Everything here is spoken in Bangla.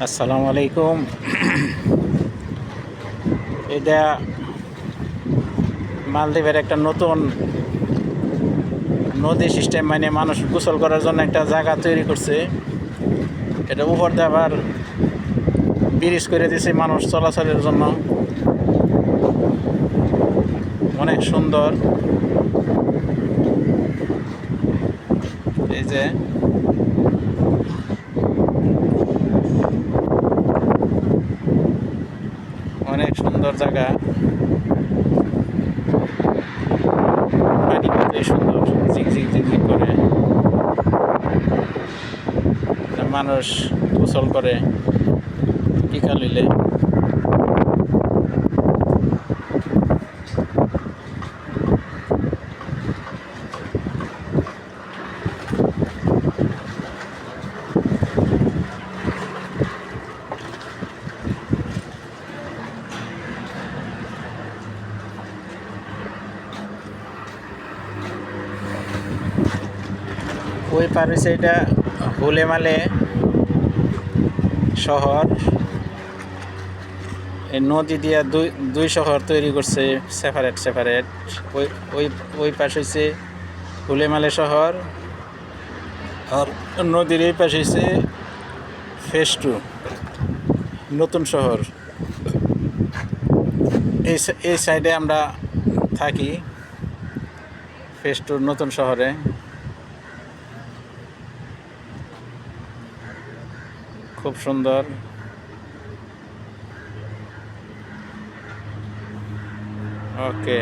আসসালামু আলাইকুম। এটা মালদ্বীপের একটা নতুন নদী সিস্টেম, মানে মানুষ গোসল করার জন্য একটা জায়গা তৈরি করছে। এটা উপর দিয়ে আবার ব্রিজ করে দিয়েছে মানুষ চলাচলের জন্য। অনেক সুন্দর। এই যে অনেক সুন্দর জায়গা, পানি কতই সুন্দর, ঝিকঝিক ঝিকঝিক করে। মানুষ গোসল করে টিকা লইলে। ওই পার হয়েছে এটা হুলেমালে শহর। এই নদী দিয়া দুই শহর তৈরি করছে, সেপারেট সেপারেট। ওই ওই ওই পাশ হয়েছে হুলেমালে শহর, আর নদীর এই পাশে হয়েছে ফেজ 2 নতুন শহর। এই সাইডে আমরা থাকি, ফেজ 2 নতুন শহরে। খুব সুন্দর। ওকে।